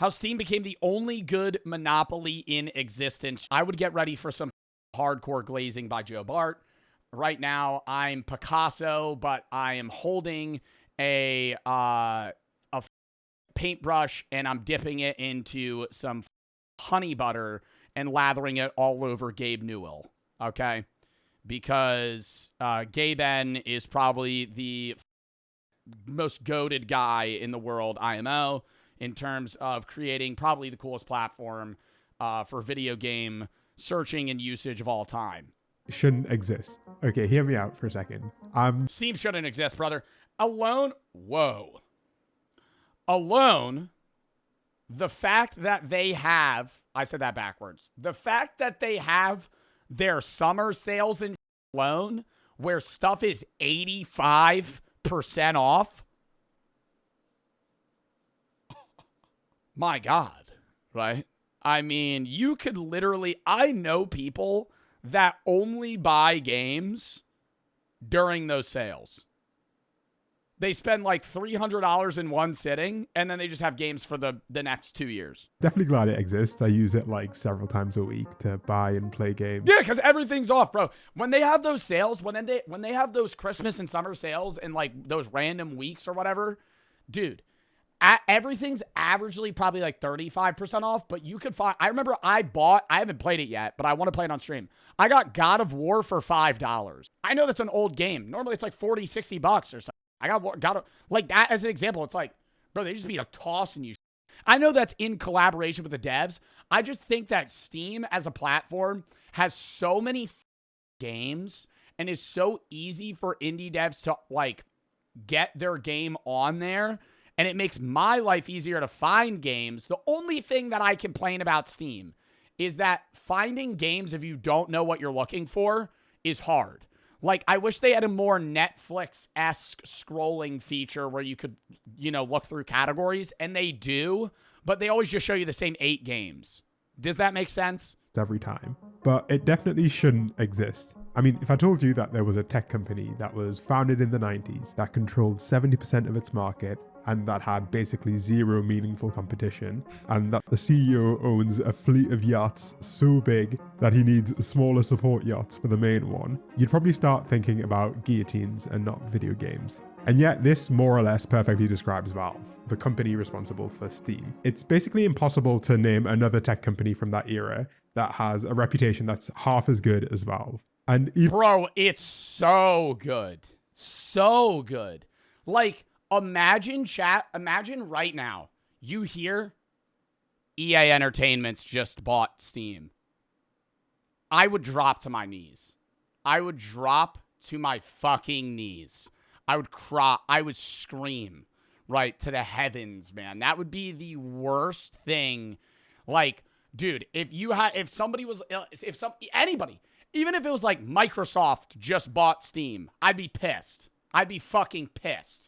How Steam became the only good monopoly in existence. I would get ready for some hardcore glazing by Joe Bart. Right now, I'm Picasso, but I am holding a paintbrush and I'm dipping it into some honey butter and lathering it all over Gabe Newell. Okay? Because Gabe N is probably the most goated guy in the world IMO in terms of creating probably the coolest platform for video game searching and usage of all time. Shouldn't exist. Okay, hear me out for a second. Steam shouldn't exist, brother. Alone, the fact that they have, I said that backwards, the fact that they have their summer sales in alone, where stuff is 85% off, my God, right? I mean, you could literally, I know people that only buy games during those sales. They spend like $300 in one sitting, and then they just have games for the next 2 years. Definitely glad it exists. I use it like several times a week to buy and play games. Yeah, because everything's off, bro. When they have those sales, when they have those Christmas and summer sales in like those random weeks or whatever, dude, everything's averagely probably like 35% off, but you could find, I remember I haven't played it yet, but I want to play it on stream. I got God of War for $5. I know that's an old game. Normally it's like 40, 60 bucks or something. I got like that as an example. It's like, bro, they just be like tossing you. I know that's in collaboration with the devs. I just think that Steam as a platform has so many games and is so easy for indie devs to like get their game on there. And it makes my life easier to find games. The only thing that I complain about Steam is that finding games if you don't know what you're looking for is hard. Like, I wish they had a more Netflix-esque scrolling feature where you could, look through categories. And they do, but they always just show you the same 8 games. Does that make sense? Every time. But it definitely shouldn't exist. I mean, if I told you that there was a tech company that was founded in the 90s that controlled 70% of its market and that had basically zero meaningful competition, and that the CEO owns a fleet of yachts so big that he needs smaller support yachts for the main one, you'd probably start thinking about guillotines and not video games. And yet this more or less perfectly describes Valve, the company responsible for Steam. It's basically impossible to name another tech company from that era that has a reputation that's half as good as Valve. And bro, it's so good. So good. Like, imagine right now, you hear EA Entertainment's just bought Steam. I would drop to my knees. I would drop to my fucking knees. I would cry. I would scream right to the heavens, man. That would be the worst thing. Like, dude, anybody, even if it was like Microsoft just bought Steam, I'd be pissed. I'd be fucking pissed.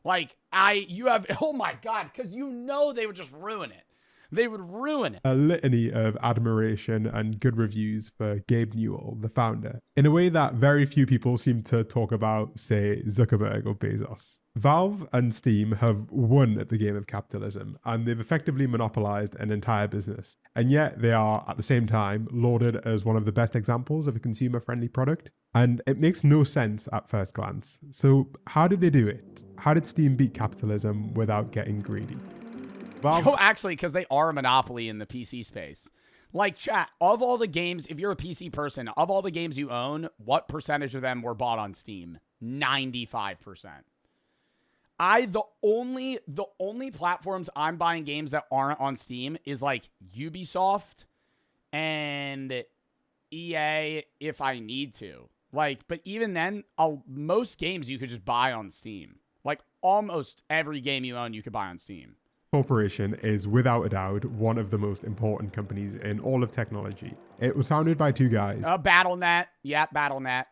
Like, oh my God, because they would just ruin it. They would ruin it. A litany of admiration and good reviews for Gabe Newell, the founder, in a way that very few people seem to talk about, say, Zuckerberg or Bezos. Valve and Steam have won at the game of capitalism, and they've effectively monopolized an entire business. And yet they are, at the same time, lauded as one of the best examples of a consumer-friendly product. And it makes no sense at first glance. So how did they do it? How did Steam beat capitalism without getting greedy? Valve, actually, because they are a monopoly in the PC space. Like, chat, of all the games, if you're a PC person, of all the games you own, what percentage of them were bought on Steam? 95%. The only platforms I'm buying games that aren't on Steam is like Ubisoft and EA if I need to. Like, but even then, most games you could just buy on Steam. Like, almost every game you own, you could buy on Steam. Corporation is without a doubt one of the most important companies in all of technology. It was founded by 2 guys. BattleNet. Yeah, BattleNet.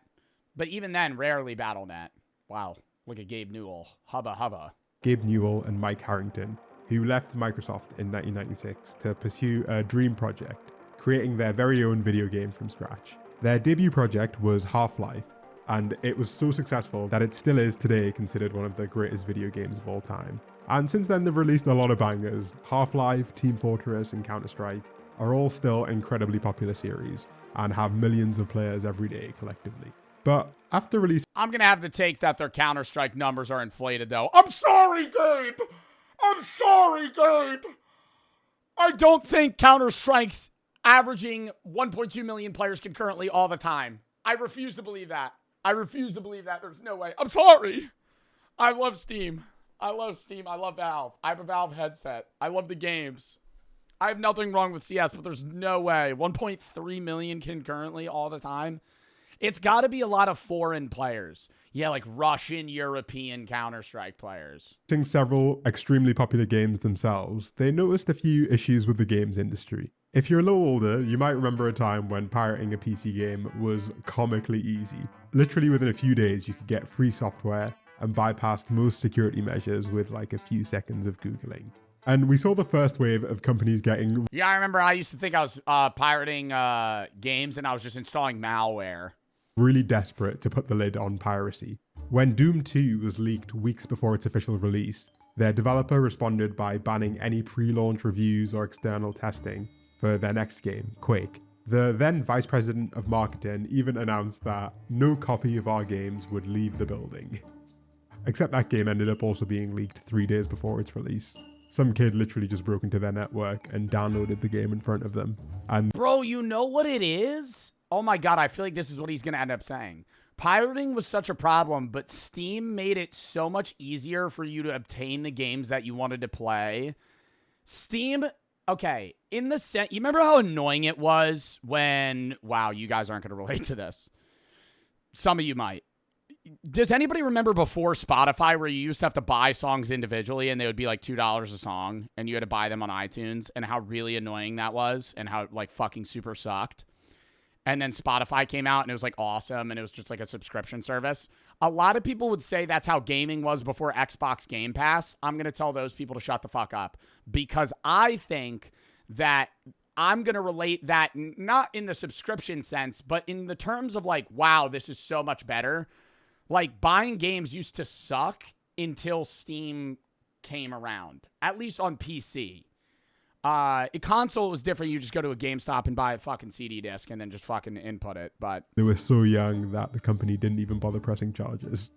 But even then, rarely BattleNet. Wow. Look at Gabe Newell. Hubba. Gabe Newell and Mike Harrington, who left Microsoft in 1996 to pursue a dream project, creating their very own video game from scratch. Their debut project was Half-Life, and it was so successful that it still is today considered one of the greatest video games of all time. And since then, they've released a lot of bangers. Half-Life, Team Fortress, and Counter-Strike are all still incredibly popular series and have millions of players every day collectively. But after release, I'm going to have to take that their Counter-Strike numbers are inflated, though. I'm sorry, Gabe. I'm sorry, Gabe. I don't think Counter-Strike's averaging 1.2 million players concurrently all the time. I refuse to believe that. I refuse to believe that. There's no way. I'm sorry. I love Steam. I love Steam. I love Valve. I have a Valve headset. I love the games. I have nothing wrong with CS, but there's no way. 1.3 million concurrently all the time. It's got to be a lot of foreign players. Yeah, like Russian, European Counter-Strike players. Several extremely popular games themselves, they noticed a few issues with the games industry. If you're a little older, you might remember a time when pirating a PC game was comically easy. Literally within a few days, you could get free software and bypassed most security measures with like a few seconds of Googling. And we saw the first wave of companies getting... Yeah, I remember I used to think I was pirating games and I was just installing malware. Really desperate to put the lid on piracy. When Doom 2 was leaked weeks before its official release, their developer responded by banning any pre-launch reviews or external testing for their next game, Quake. The then vice president of marketing even announced that no copy of our games would leave the building. Except that game ended up also being leaked 3 days before its release. Some kid literally just broke into their network and downloaded the game in front of them. And bro, you know what it is? Oh my God, I feel like this is what he's going to end up saying. Pirating was such a problem, but Steam made it so much easier for you to obtain the games that you wanted to play. Steam, okay, in the sense, you remember how annoying it was when, wow, you guys aren't going to relate to this. Some of you might. Does anybody remember before Spotify where you used to have to buy songs individually and they would be like $2 a song and you had to buy them on iTunes, and how really annoying that was and how like fucking super sucked? And then Spotify came out and it was like awesome and it was just like a subscription service. A lot of people would say that's how gaming was before Xbox Game Pass. I'm going to tell those people to shut the fuck up, because I think that I'm going to relate that not in the subscription sense, but in the terms of like, wow, this is so much better. Like, buying games used to suck until Steam came around, at least on PC. Console was different. You just go to a GameStop and buy a fucking CD disc and then just fucking input it. But they were so young that the company didn't even bother pressing charges.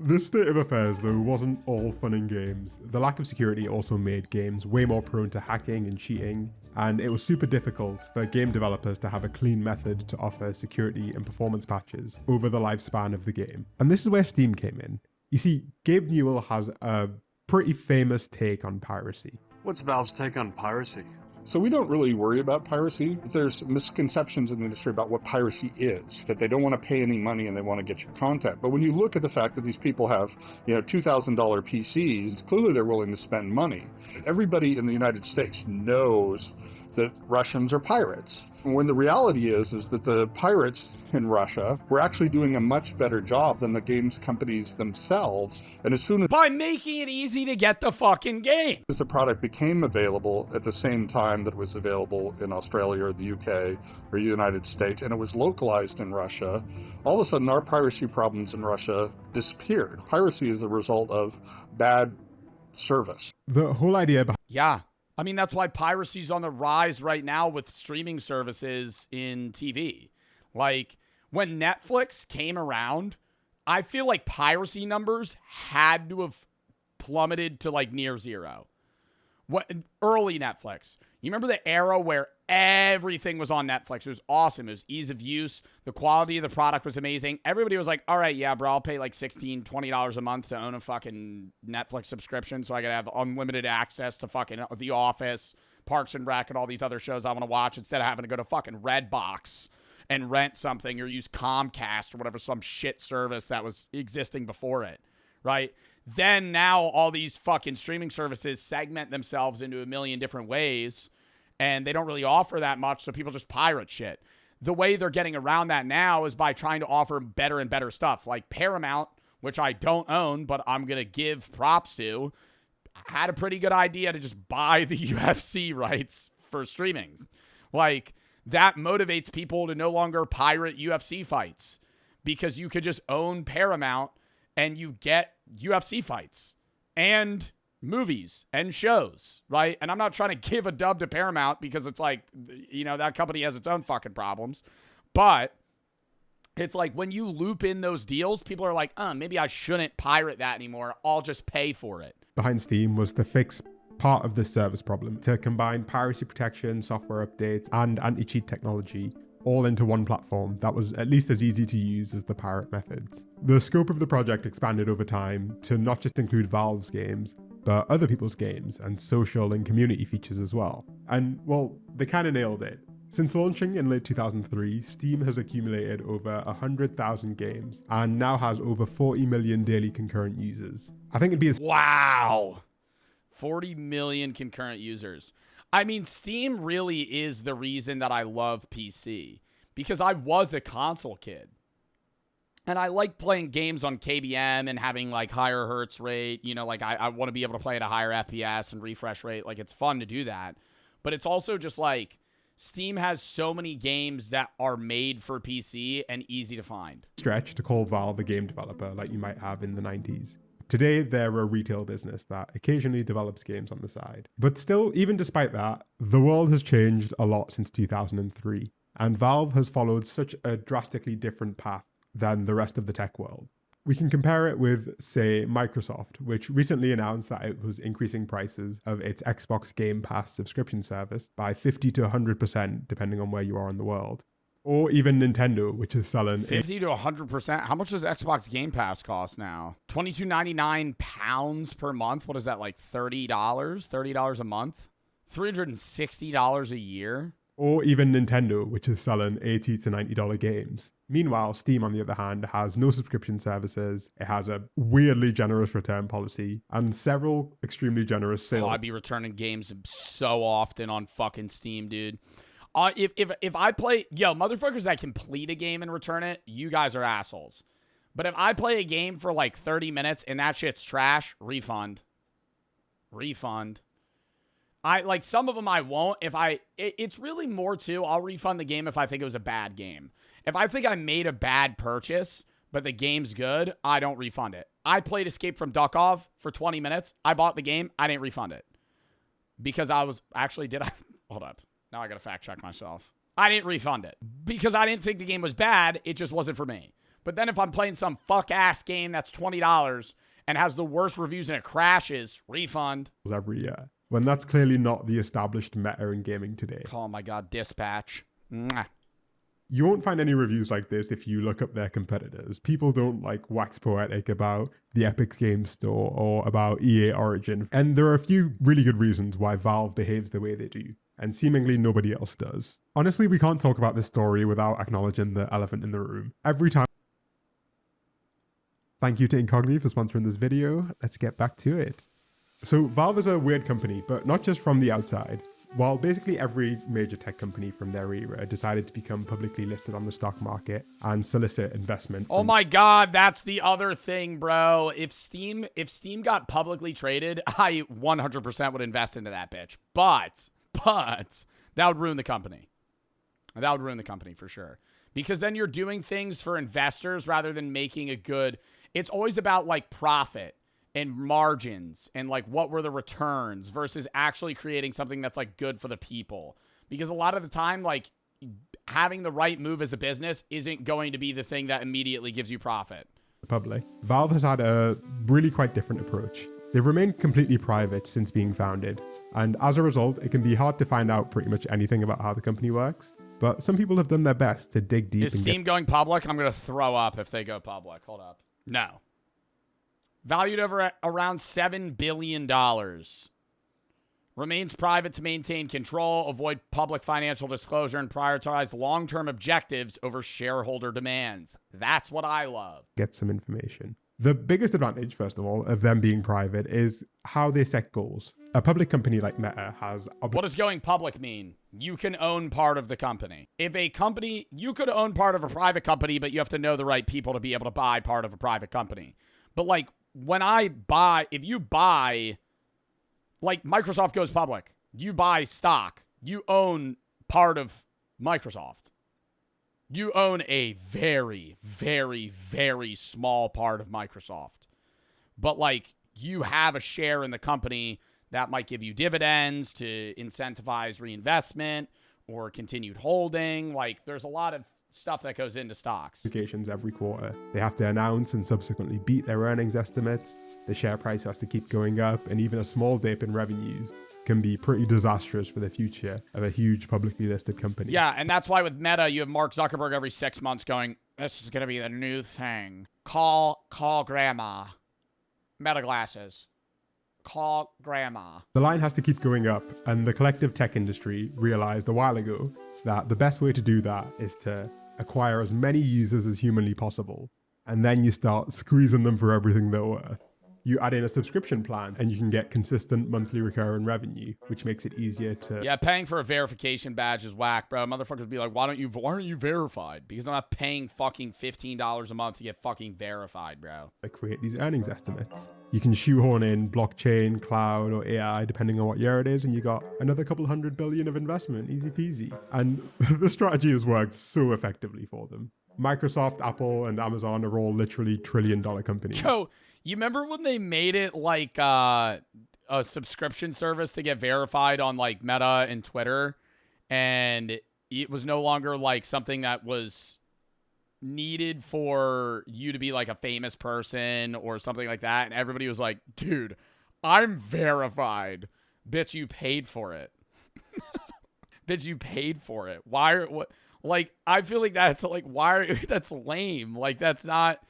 This state of affairs, though, wasn't all fun and games. The lack of security also made games way more prone to hacking and cheating, and it was super difficult for game developers to have a clean method to offer security and performance patches over the lifespan of the game. And this is where Steam came in. You see, Gabe Newell has a pretty famous take on piracy. What's Valve's take on piracy? So we don't really worry about piracy. There's misconceptions in the industry about what piracy is, that they don't want to pay any money and they want to get your content. But when you look at the fact that these people have, $2,000 PCs, clearly they're willing to spend money. Everybody in the United States knows that Russians are pirates. When the reality is that the pirates in Russia were actually doing a much better job than the games companies themselves. And as soon as by making it easy to get the fucking game, the product became available at the same time that it was available in Australia or the UK or the United States, and it was localized in Russia, all of a sudden our piracy problems in Russia disappeared. Piracy is a result of bad service. The whole idea behind... Yeah. I mean, that's why piracy's on the rise right now with streaming services in TV. Like, when Netflix came around, I feel like piracy numbers had to have plummeted to like near zero. Early Netflix. You remember the era where everything was on Netflix? It was awesome. It was ease of use. The quality of the product was amazing. Everybody was like, all right, yeah, bro, I'll pay like $16, $20 a month to own a fucking Netflix subscription so I can have unlimited access to fucking The Office, Parks and Rec, and all these other shows I want to watch instead of having to go to fucking Redbox and rent something or use Comcast or whatever, some shit service that was existing before it, right? Then now all these fucking streaming services segment themselves into a million different ways, and they don't really offer that much, so people just pirate shit. The way they're getting around that now is by trying to offer better and better stuff. Like Paramount, which I don't own, but I'm going to give props to, had a pretty good idea to just buy the UFC rights for streamings. Like, that motivates people to no longer pirate UFC fights because you could just own Paramount and you get UFC fights. and movies and shows, right? And I'm not trying to give a dub to Paramount because it's like, you know, that company has its own fucking problems. But it's like when you loop in those deals, people are like, maybe I shouldn't pirate that anymore. I'll just pay for it. Behind Steam was to fix part of this service problem, to combine piracy protection, software updates, and anti-cheat technology all into one platform that was at least as easy to use as the pirate methods. The scope of the project expanded over time to not just include Valve's games, but other people's games and social and community features as well. And, well, they kind of nailed it. Since launching in late 2003, Steam has accumulated over 100,000 games and now has over 40 million daily concurrent users. I think it'd be as— Wow. 40 million concurrent users. I mean, Steam really is the reason that I love PC, because I was a console kid. And I like playing games on KBM and having like higher hertz rate. You know, like I want to be able to play at a higher FPS and refresh rate. Like, it's fun to do that. But it's also just like Steam has so many games that are made for PC and easy to find. Stretch to call Valve a game developer like you might have in the 90s. Today, they're a retail business that occasionally develops games on the side. But still, even despite that, the world has changed a lot since 2003, and Valve has followed such a drastically different path than the rest of the tech world. We can compare it with, say, Microsoft, which recently announced that it was increasing prices of its Xbox Game Pass subscription service by 50 to 100%, depending on where you are in the world. Or even Nintendo, which is selling 50 to 100%. How much does Xbox Game Pass cost now? £22.99 per month. What is that, like $30? $30 a month? $360 a year? Or even Nintendo, which is selling $80 to $90 games. Meanwhile, Steam, on the other hand, has no subscription services. It has a weirdly generous return policy and several extremely generous sales. Oh, I'd be returning games so often on fucking Steam, dude. If I play, motherfuckers that complete a game and return it, you guys are assholes. But if I play a game for like 30 minutes and that shit's trash, refund. I like some of them I won't. It's really more too, I'll refund the game if I think it was a bad game. If I think I made a bad purchase, but the game's good, I don't refund it. I played Escape from Duckov for 20 minutes. I bought the game. I didn't refund it. Because hold up. Now I got to fact check myself. I didn't refund it because I didn't think the game was bad. It just wasn't for me. But then if I'm playing some fuck-ass game that's $20 and has the worst reviews and it crashes, refund. Every year. When that's clearly not the established meta in gaming today. Oh my God, Dispatch. Mwah. You won't find any reviews like this if you look up their competitors. People don't like wax poetic about the Epic Games Store or about EA Origin. And there are a few really good reasons why Valve behaves the way they do, and seemingly nobody else does. Honestly, we can't talk about this story without acknowledging the elephant in the room. Every time. Thank you to Incogni for sponsoring this video. Let's get back to it. So Valve is a weird company, but not just from the outside. While basically every major tech company from their era decided to become publicly listed on the stock market and solicit investment. Oh my God, that's the other thing, bro. If Steam got publicly traded, I 100% would invest into that bitch. But that would ruin the company. That would ruin the company for sure. Because then you're doing things for investors rather than making a good. It's always about like profit and margins and like what were the returns versus actually creating something that's like good for the people. Because a lot of the time, like having the right move as a business isn't going to be the thing that immediately gives you profit. Public. Valve has had a really quite different approach. They've remained completely private since being founded, and as a result, it can be hard to find out pretty much anything about how the company works. But some people have done their best to dig deep. Is Steam going public? I'm going to throw up if they go public. Hold up. No. Valued over around $7 billion. Remains private to maintain control, avoid public financial disclosure, and prioritize long-term objectives over shareholder demands. That's what I love. Get some information. The biggest advantage, first of all, of them being private is how they set goals. A public company like Meta has... What does going public mean? You can own part of the company. If a company... You could own part of a private company, but you have to know the right people to be able to buy part of a private company. But like, when if you buy... Like, Microsoft goes public. You buy stock. You own part of Microsoft. You own a very, very, very small part of Microsoft. But, like, you have a share in the company that might give you dividends to incentivize reinvestment or continued holding. Like, there's a lot of stuff that goes into stocks. Every quarter, they have to announce and subsequently beat their earnings estimates. The share price has to keep going up, and even a small dip in revenues can be pretty disastrous for the future of a huge publicly listed company. Yeah, and that's why with Meta, you have Mark Zuckerberg every 6 months going, this is going to be the new thing. Call grandma. Meta glasses. Call grandma. The line has to keep going up, and the collective tech industry realized a while ago that the best way to do that is to acquire as many users as humanly possible, and then you start squeezing them for everything they're worth. You add in a subscription plan and you can get consistent monthly recurring revenue, which makes it easier to... Yeah, paying for a verification badge is whack, bro. Motherfuckers be like, why aren't you verified? Because I'm not paying fucking $15 a month to get fucking verified, bro. Create these earnings estimates. You can shoehorn in blockchain, cloud, or AI, depending on what year it is, and you got another couple $100 billion of investment, easy peasy. And the strategy has worked so effectively for them. Microsoft, Apple, and Amazon are all literally trillion-dollar companies. Yo, you remember when they made it like a subscription service to get verified on like Meta and Twitter, and it was no longer like something that was needed for you to be like a famous person or something like that, and everybody was like, dude, I'm verified. Bitch, you paid for it. Bitch, you paid for it. What? Like, I feel like that's like, that's lame. Like, that's not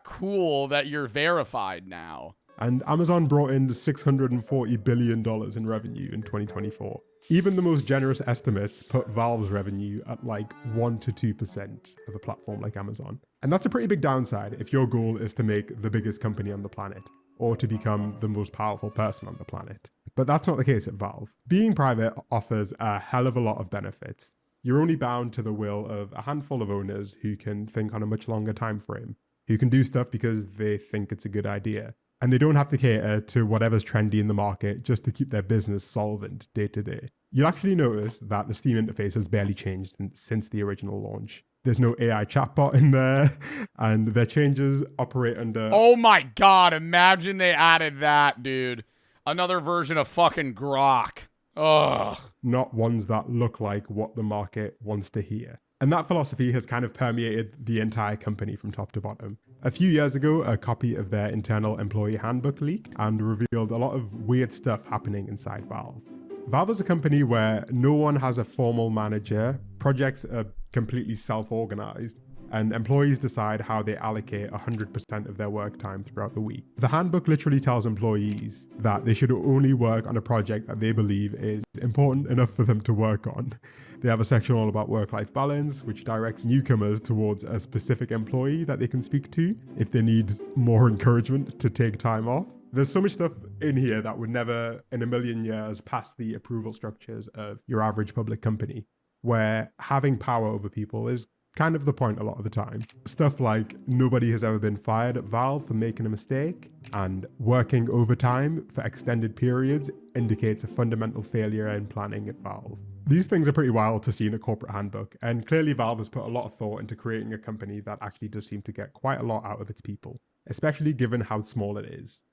cool that you're verified now. And Amazon brought in $640 billion in revenue in 2024. Even the most generous estimates put Valve's revenue at like 1 to 2% of a platform like Amazon. And that's a pretty big downside if your goal is to make the biggest company on the planet or to become the most powerful person on the planet. But that's not the case at Valve. Being private offers a hell of a lot of benefits. You're only bound to the will of a handful of owners who can think on a much longer time frame, who can do stuff because they think it's a good idea. And they don't have to cater to whatever's trendy in the market just to keep their business solvent day to day. You'll actually notice that the Steam interface has barely changed since the original launch. There's no AI chatbot in there, and their changes operate under... Oh my god, imagine they added that, dude. Another version of fucking Grok. Ugh. Not ones that look like what the market wants to hear. And that philosophy has kind of permeated the entire company from top to bottom. A few years ago, a copy of their internal employee handbook leaked and revealed a lot of weird stuff happening inside Valve. Valve is a company where no one has a formal manager, projects are completely self-organized, and employees decide how they allocate 100% of their work time throughout the week. The handbook literally tells employees that they should only work on a project that they believe is important enough for them to work on. They have a section all about work-life balance, which directs newcomers towards a specific employee that they can speak to if they need more encouragement to take time off. There's so much stuff in here that would never in a million years pass the approval structures of your average public company, where having power over people is kind of the point a lot of the time. Stuff like nobody has ever been fired at Valve for making a mistake, and working overtime for extended periods indicates a fundamental failure in planning at Valve. These things are pretty wild to see in a corporate handbook, and clearly Valve has put a lot of thought into creating a company that actually does seem to get quite a lot out of its people, especially given how small it is.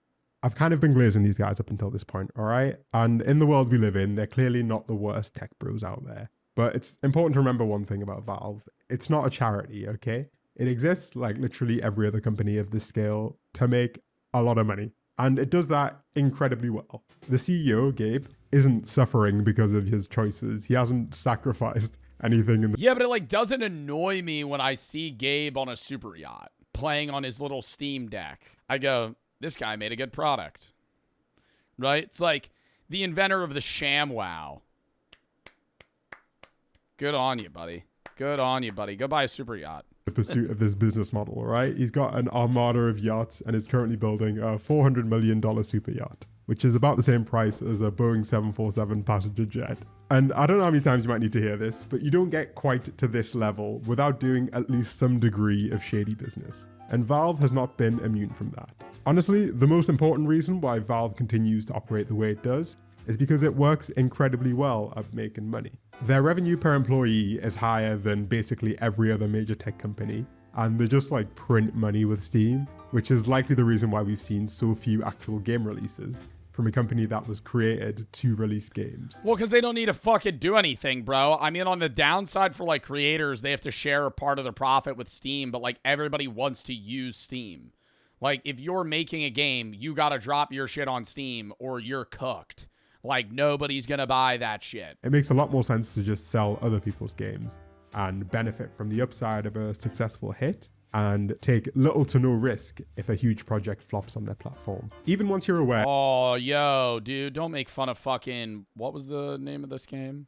I've kind of been glazing these guys up until this point, alright? And in the world we live in, they're clearly not the worst tech bros out there. But it's important to remember one thing about Valve. It's not a charity, okay? It exists like literally every other company of this scale to make a lot of money. And it does that incredibly well. The CEO, Gabe, isn't suffering because of his choices. He hasn't sacrificed anything in the... Yeah, but it like doesn't annoy me when I see Gabe on a super yacht playing on his little Steam Deck. I go, this guy made a good product. Right? It's like the inventor of the ShamWow. Good on you, buddy. Good on you, buddy. Go buy a super yacht. The pursuit of this business model, right? He's got an armada of yachts and is currently building a $400 million super yacht, which is about the same price as a Boeing 747 passenger jet. And I don't know how many times you might need to hear this, but you don't get quite to this level without doing at least some degree of shady business. And Valve has not been immune from that. Honestly, the most important reason why Valve continues to operate the way it does is because it works incredibly well at making money. Their revenue per employee is higher than basically every other major tech company, and they just like print money with Steam, which is likely the reason why we've seen so few actual game releases from a company that was created to release games. Well, because they don't need to fucking do anything, bro. I mean, on the downside for like creators, they have to share a part of the profit with Steam, but like everybody wants to use Steam. Like if you're making a game, you gotta drop your shit on Steam or you're cooked. Like nobody's gonna buy that shit. It makes a lot more sense to just sell other people's games and benefit from the upside of a successful hit and take little to no risk if a huge project flops on their platform. Even once you're aware. Oh, yo, dude, don't make fun of fucking, what was the name of this game?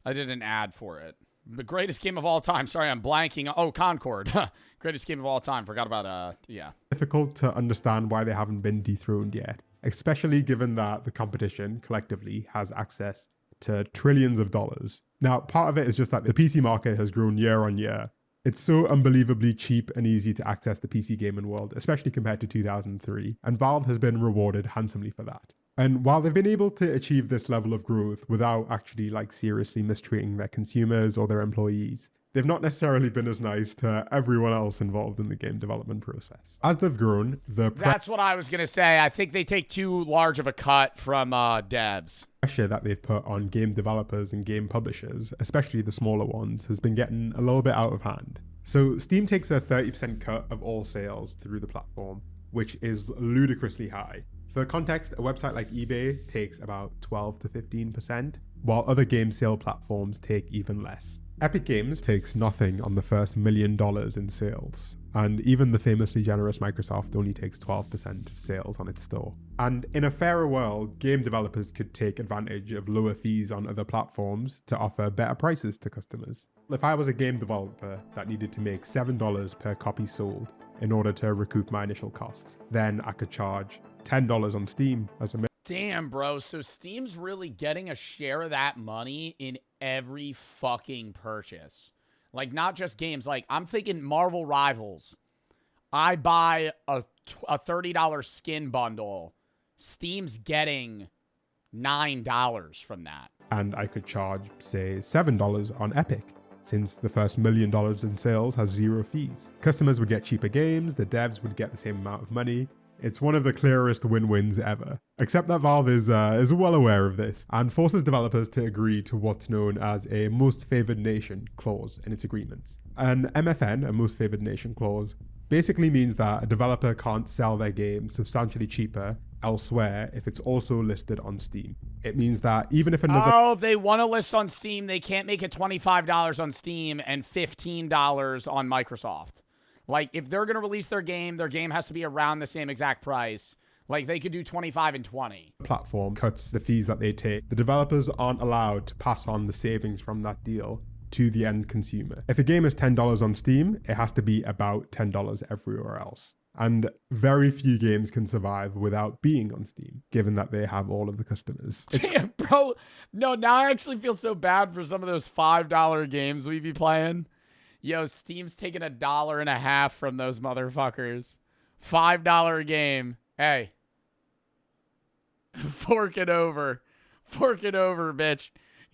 I did an ad for it. The greatest game of all time. Sorry, I'm blanking. Oh, Concord. Greatest game of all time. Forgot about, yeah. Difficult to understand why they haven't been dethroned yet, especially given that the competition collectively has access to trillions of dollars. Now, part of it is just that the PC market has grown year on year. It's so unbelievably cheap and easy to access the PC gaming world, especially compared to 2003, and Valve has been rewarded handsomely for that. And while they've been able to achieve this level of growth without actually like seriously mistreating their consumers or their employees, they've not necessarily been as nice to everyone else involved in the game development process. As they've grown, that's what I was going to say. I think they take too large of a cut from devs. Pressure that they've put on game developers and game publishers, especially the smaller ones, has been getting a little bit out of hand. So Steam takes a 30% cut of all sales through the platform, which is ludicrously high. For context, a website like eBay takes about 12 to 15%, while other game sale platforms take even less. Epic Games takes nothing on the first $1 million in sales, and even the famously generous Microsoft only takes 12% of sales on its store. And in a fairer world, game developers could take advantage of lower fees on other platforms to offer better prices to customers. If I was a game developer that needed to make $7 per copy sold in order to recoup my initial costs, then I could charge $10 on Steam as a Damn, bro. So Steam's really getting a share of that money in every fucking purchase. Like, not just games. Like, I'm thinking Marvel Rivals. I buy a $30 skin bundle. Steam's getting $9 from that. And I could charge, say, $7 on Epic, since the first $1 million in sales has zero fees. Customers would get cheaper games, the devs would get the same amount of money. It's one of the clearest win-wins ever. Except that Valve is well aware of this and forces developers to agree to what's known as a most favored nation clause in its agreements. An MFN, a most favored nation clause, basically means that a developer can't sell their game substantially cheaper elsewhere if it's also listed on Steam. It means that even if another... Oh, if they want to list on Steam, they can't make it $25 on Steam and $15 on Microsoft. Like, if they're going to release their game has to be around the same exact price. Like, they could do 25 and 20. Platform cuts the fees that they take. The developers aren't allowed to pass on the savings from that deal to the end consumer. If a game is $10 on Steam, it has to be about $10 everywhere else. And very few games can survive without being on Steam, given that they have all of the customers. Damn, bro. No, now I actually feel so bad for some of those $5 games we be playing. Yo, Steam's taking $1.50 from those motherfuckers. $5 a game. Hey. Fork it over. Fork it over, bitch.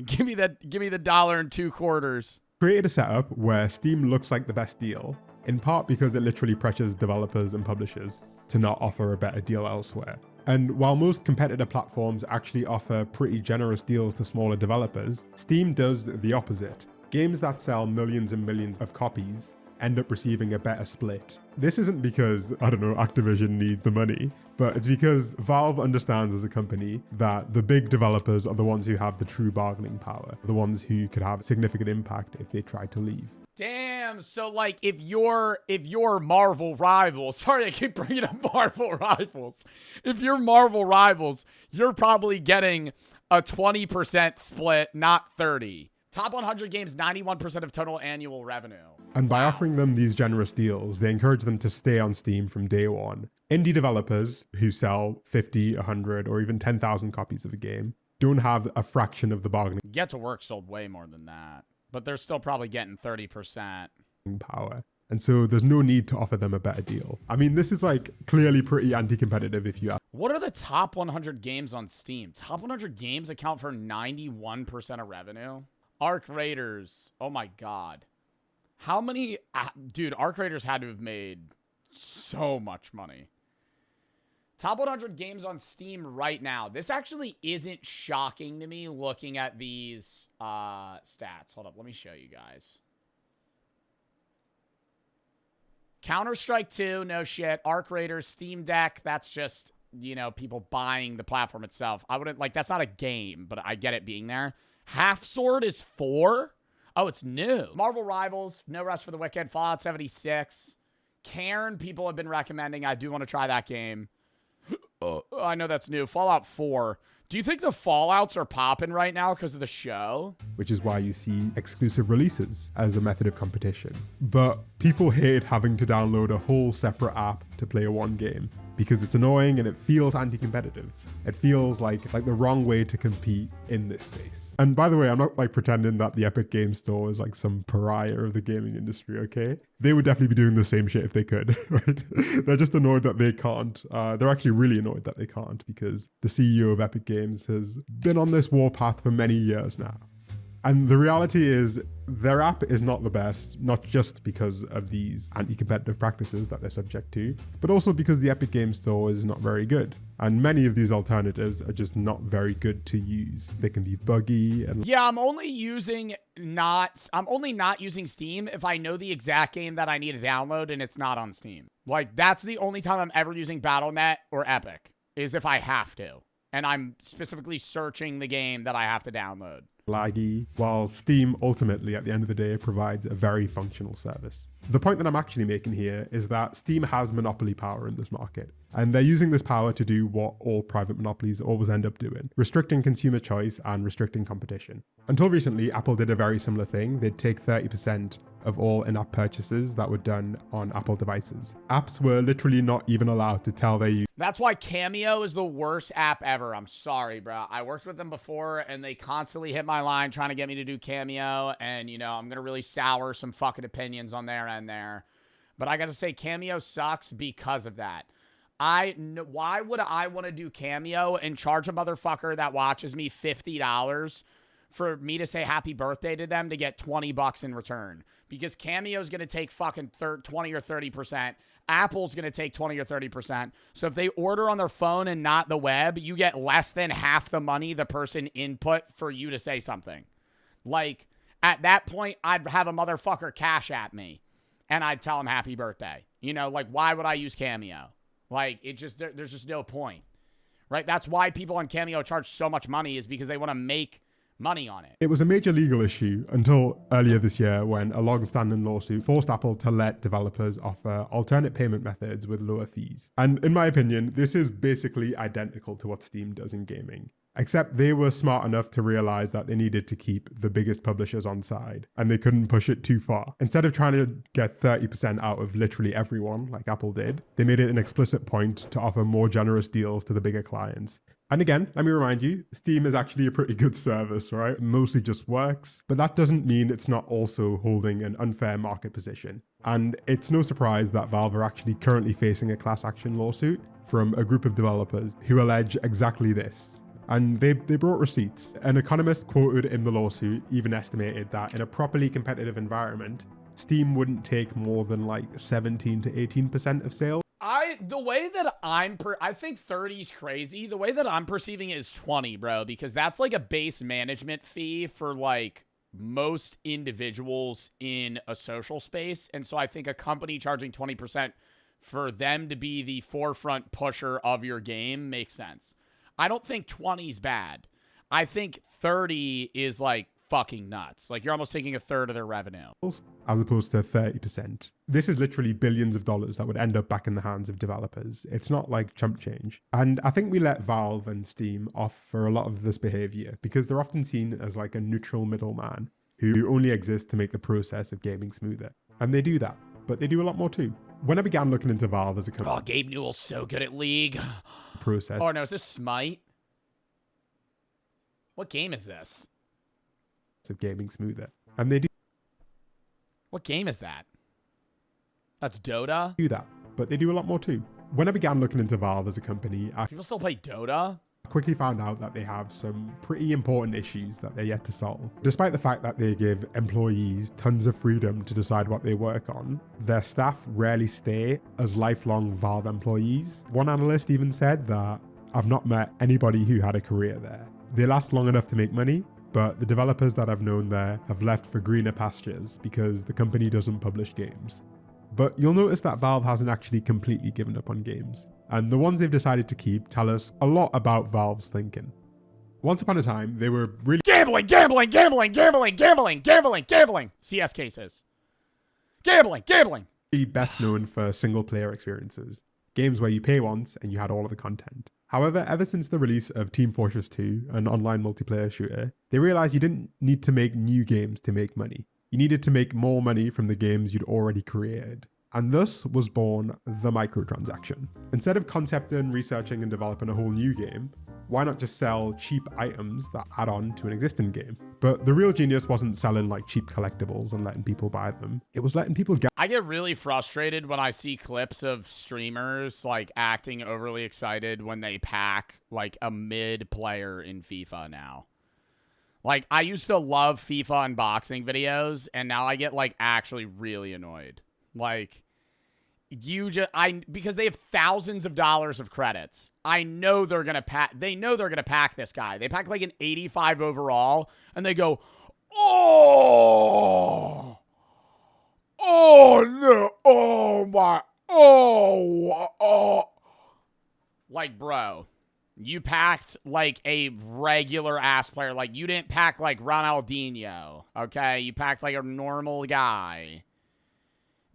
Give me the $1.25. Created a setup where Steam looks like the best deal, in part because it literally pressures developers and publishers to not offer a better deal elsewhere. And while most competitor platforms actually offer pretty generous deals to smaller developers, Steam does the opposite. Games that sell millions and millions of copies end up receiving a better split. This isn't because, I don't know, Activision needs the money, but it's because Valve understands as a company that the big developers are the ones who have the true bargaining power, the ones who could have significant impact if they try to leave. Damn, so like if you're Marvel Rivals, sorry I keep bringing up Marvel Rivals. If you're Marvel Rivals, you're probably getting a 20% split, not 30. Top 100 games, 91% of total annual revenue. And by offering them these generous deals, they encourage them to stay on Steam from day one. Indie developers who sell 50, 100, or even 10,000 copies of a game don't have a fraction of the bargaining Get to Work sold way more than that, but they're still probably getting 30%. power. And so there's no need to offer them a better deal. I mean, this is like clearly pretty anti-competitive if you ask. What are the top 100 games on Steam? Top 100 games account for 91% of revenue? Arc Raiders. Oh my God. How many... dude, Arc Raiders had to have made so much money. Top 100 games on Steam right now. This actually isn't shocking to me looking at these stats. Hold up, let me show you guys. Counter-Strike 2, no shit. Arc Raiders, Steam Deck, that's just, you know, people buying the platform itself. I wouldn't, like, that's not a game, but I get it being there. Half Sword is 4? Oh, it's new. Marvel Rivals, No Rest for the Wicked, Fallout 76. Cairn, people have been recommending. I do want to try that game. I know that's new. Fallout 4. Do you think the Fallouts are popping right now because of the show? Which is why you see exclusive releases as a method of competition. But people hate having to download a whole separate app to play a one game because it's annoying and it feels anti-competitive. It feels like the wrong way to compete in this space. And by the way, I'm not like pretending that the Epic Games Store is like some pariah of the gaming industry, okay? They would definitely be doing the same shit if they could, right? They're just annoyed that they can't. They're actually really annoyed that they can't because the CEO of Epic Games has been on this warpath for many years now. And the reality is their app is not the best, not just because of these anti-competitive practices that they're subject to, but also because the Epic Games Store is not very good. And many of these alternatives are just not very good to use. They can be buggy and... Yeah, I'm only not using Steam if I know the exact game that I need to download and it's not on Steam. Like, that's the only time I'm ever using Battle.net or Epic, is if I have to. And I'm specifically searching the game that I have to download. Laggy, while Steam ultimately at the end of the day provides a very functional service. The point that I'm actually making here is that Steam has monopoly power in this market, and they're using this power to do what all private monopolies always end up doing, restricting consumer choice and restricting competition. Until recently, Apple did a very similar thing. They'd take 30% of all in-app purchases that were done on Apple devices. Apps were literally not even allowed to tell their users. That's why Cameo is the worst app ever. I'm sorry, bro. I worked with them before, and they constantly hit my line trying to get me to do Cameo, and, you know, I'm going to really sour some fucking opinions on their end there. But I got to say, Cameo sucks because of that. Why would I want to do Cameo and charge a motherfucker that watches me $50 for me to say happy birthday to them to get $20 in return? Because Cameo's going to take fucking 20 or 30%. Apple's going to take 20 or 30%. So if they order on their phone and not the web, you get less than half the money the person input for you to say something. Like, at that point, I'd have a motherfucker cash at me and I'd tell him happy birthday. You know, like, why would I use Cameo? Like, there's just no point, right? That's why people on Cameo charge so much money, is because they want to make money on it. It was a major legal issue until earlier this year when a long-standing lawsuit forced Apple to let developers offer alternate payment methods with lower fees. And in my opinion, this is basically identical to what Steam does in gaming. Except they were smart enough to realize that they needed to keep the biggest publishers on side, and they couldn't push it too far. Instead of trying to get 30% out of literally everyone, like Apple did, they made it an explicit point to offer more generous deals to the bigger clients. And again, let me remind you, Steam is actually a pretty good service, right? It mostly just works, but that doesn't mean it's not also holding an unfair market position. And it's no surprise that Valve are actually currently facing a class action lawsuit from a group of developers who allege exactly this. And they brought receipts. An economist quoted in the lawsuit even estimated that in a properly competitive environment, Steam wouldn't take more than like 17 to 18% of sales. The way that I think 30 is crazy. The way that I'm perceiving it is 20, bro, because that's like a base management fee for like most individuals in a social space. And so I think a company charging 20% for them to be the forefront pusher of your game makes sense. I don't think 20 is bad. I think 30 is like fucking nuts. Like, you're almost taking a third of their revenue. As opposed to 30%. This is literally billions of dollars that would end up back in the hands of developers. It's not like chump change. And I think we let Valve and Steam off for a lot of this behavior because they're often seen as like a neutral middleman who only exists to make the process of gaming smoother. And they do that, but they do a lot more too. When I began looking into Valve as a company... Oh, Gabe Newell's so good at League. ...process... Oh, no, is this Smite? What game is this? ...of gaming smoother. And they do... What game is that? That's Dota? ...do that, but they do a lot more too. When I began looking into Valve as a company... People still play Dota? quickly found out that they have some pretty important issues that they're yet to solve. Despite the fact that they give employees tons of freedom to decide what they work on, their staff rarely stay as lifelong Valve employees. One analyst even said that, "I've not met anybody who had a career there. They last long enough to make money, but the developers that I've known there have left for greener pastures because the company doesn't publish games." But you'll notice that Valve hasn't actually completely given up on games, and the ones they've decided to keep tell us a lot about Valve's thinking. Once upon a time, they were really Gambling. CS cases. Gambling. best known for single-player experiences, games where you pay once and you had all of the content. However, ever since the release of Team Fortress 2, an online multiplayer shooter, they realized you didn't need to make new games to make money. You needed to make more money from the games you'd already created. And thus was born the microtransaction. Instead of concepting, researching, and developing a whole new game, why not just sell cheap items that add on to an existing game? But the real genius wasn't selling like cheap collectibles and letting people buy them. It was letting people I get really frustrated when I see clips of streamers like acting overly excited when they pack like a mid player in FIFA now. Like, I used to love FIFA unboxing videos, and now I get like actually really annoyed. Like, because they have thousands of dollars of credits. I know they're gonna pack. They know they're gonna pack this guy. They pack like an 85 overall, and they go, oh no, like, bro, you packed like a regular ass player. Like, you didn't pack like Ronaldinho, okay? You packed like a normal guy.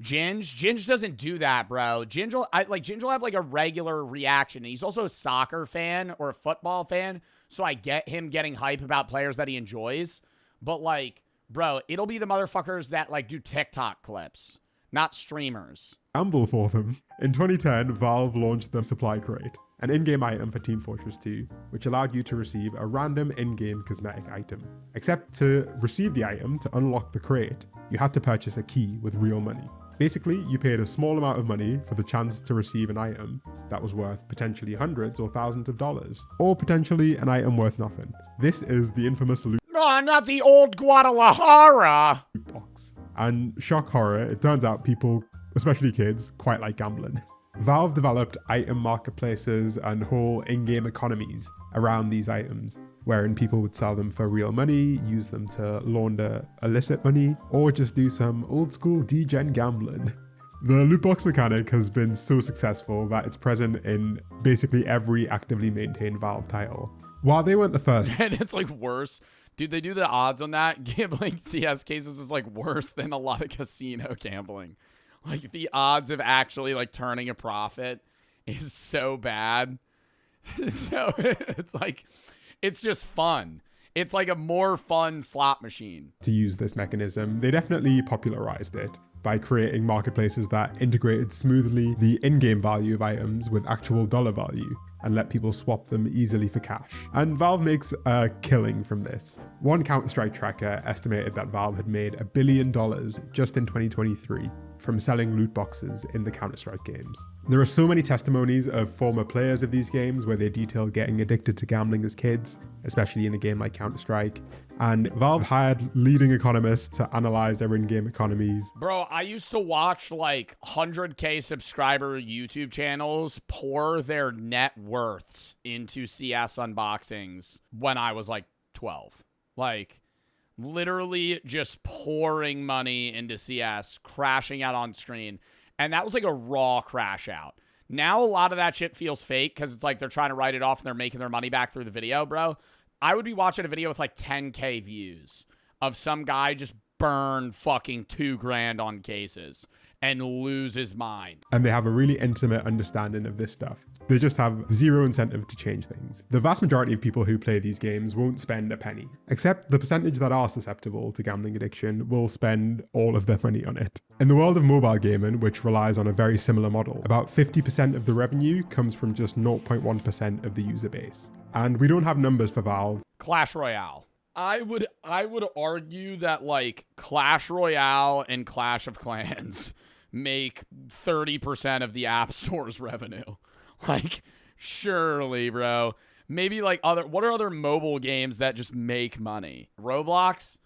Ginge doesn't do that, bro. Ginge will have like a regular reaction. He's also a soccer fan or a football fan, so I get him getting hype about players that he enjoys. But like, bro, it'll be the motherfuckers that like do TikTok clips, not streamers. gamble for them. In 2010, Valve launched the Supply Crate, an in-game item for Team Fortress 2, which allowed you to receive a random in-game cosmetic item. Except to receive the item, to unlock the crate, you had to purchase a key with real money. Basically, you paid a small amount of money for the chance to receive an item that was worth potentially hundreds or thousands of dollars, or potentially an item worth nothing. This is the infamous loot Oh, not the old Guadalajara. box. And shock horror, it turns out people, especially kids, quite like gambling. Valve developed item marketplaces and whole in-game economies around these items, wherein people would sell them for real money, use them to launder illicit money, or just do some old school degen gambling. The loot box mechanic has been so successful that it's present in basically every actively maintained Valve title. While they weren't the first, And it's like worse. Dude, they do the odds on that. Gambling CS cases is like worse than a lot of casino gambling. Like, the odds of actually like turning a profit is so bad. So it's like, it's just fun. It's like a more fun slot machine. to use this mechanism, they definitely popularized it by creating marketplaces that integrated smoothly the in-game value of items with actual dollar value and let people swap them easily for cash. And Valve makes a killing from this. One Counter-Strike tracker estimated that Valve had made $1 billion just in 2023 from selling loot boxes in the Counter-Strike games. There are so many testimonies of former players of these games where they detail getting addicted to gambling as kids, especially in a game like Counter-Strike. And Valve hired leading economists to analyze their in-game economies. Bro, I used to watch like 100K subscriber YouTube channels pour their net worths into CS unboxings when I was like 12. Like, literally just pouring money into CS, crashing out on screen. And that was like a raw crash out. Now a lot of that shit feels fake because it's like they're trying to write it off and they're making their money back through the video, bro. I would be watching a video with like 10K views of some guy just burn fucking $2,000 on cases and lose his mind. And they have a really intimate understanding of this stuff. They just have zero incentive to change things. The vast majority of people who play these games won't spend a penny, except the percentage that are susceptible to gambling addiction will spend all of their money on it. In the world of mobile gaming, which relies on a very similar model, about 50% of the revenue comes from just 0.1% of the user base. And we don't have numbers for Valve. Clash Royale. I would argue that like Clash Royale and Clash of Clans make 30% of the App Store's revenue. Like, surely, bro. Maybe like what are other mobile games that just make money? Roblox?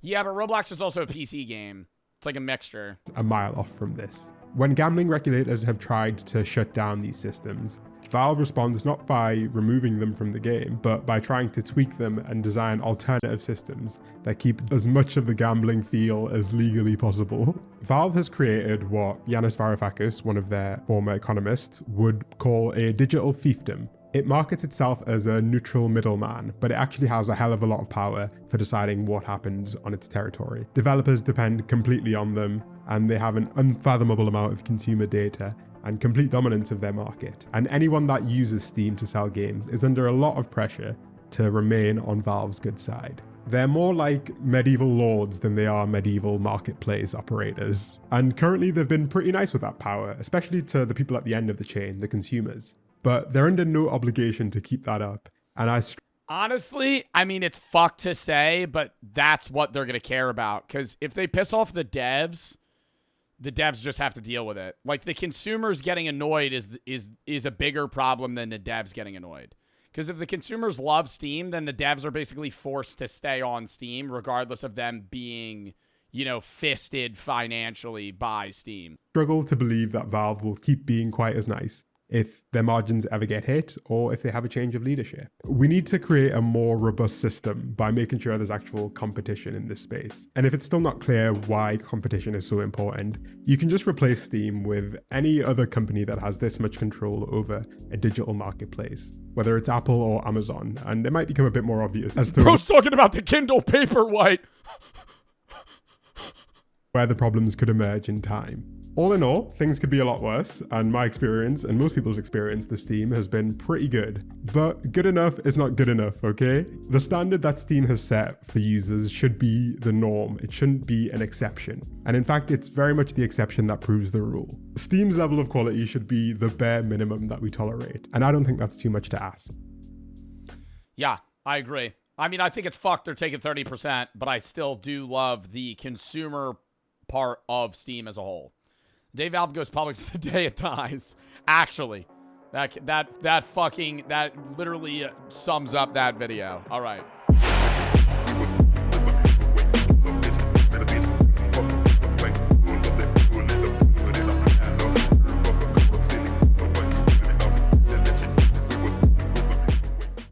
Yeah, but Roblox is also a PC game. It's like a mixture. A mile off from this. When gambling regulators have tried to shut down these systems, Valve responds not by removing them from the game, but by trying to tweak them and design alternative systems that keep as much of the gambling feel as legally possible. Valve has created what Yanis Varoufakis, one of their former economists, would call a digital fiefdom. It markets itself as a neutral middleman, but it actually has a hell of a lot of power for deciding what happens on its territory. Developers depend completely on them, and they have an unfathomable amount of consumer data and complete dominance of their market. And anyone that uses Steam to sell games is under a lot of pressure to remain on Valve's good side. They're more like medieval lords than they are medieval marketplace operators. And currently they've been pretty nice with that power, especially to the people at the end of the chain, the consumers. But they're under no obligation to keep that up. And honestly, I mean, it's fucked to say, but that's what they're going to care about. Because if they piss off the devs just have to deal with it. Like, the consumers getting annoyed is a bigger problem than the devs getting annoyed. Because if the consumers love Steam, then the devs are basically forced to stay on Steam, regardless of them being, you know, fisted financially by Steam. Struggle to believe that Valve will keep being quite as nice if their margins ever get hit or if they have a change of leadership. We need to create a more robust system by making sure there's actual competition in this space. And if it's still not clear why competition is so important, you can just replace Steam with any other company that has this much control over a digital marketplace, whether it's Apple or Amazon, and it might become a bit more obvious as to Bro's talking about the Kindle Paperwhite. where the problems could emerge in time. All in all, things could be a lot worse, and my experience, and most people's experience with Steam, has been pretty good. But good enough is not good enough, okay? The standard that Steam has set for users should be the norm. It shouldn't be an exception. And in fact, it's very much the exception that proves the rule. Steam's level of quality should be the bare minimum that we tolerate, and I don't think that's too much to ask. Yeah, I agree. I mean, I think it's fucked they're taking 30%, but I still do love the consumer part of Steam as a whole. The day Valve goes public is the day it dies. Actually, that literally sums up that video. All right.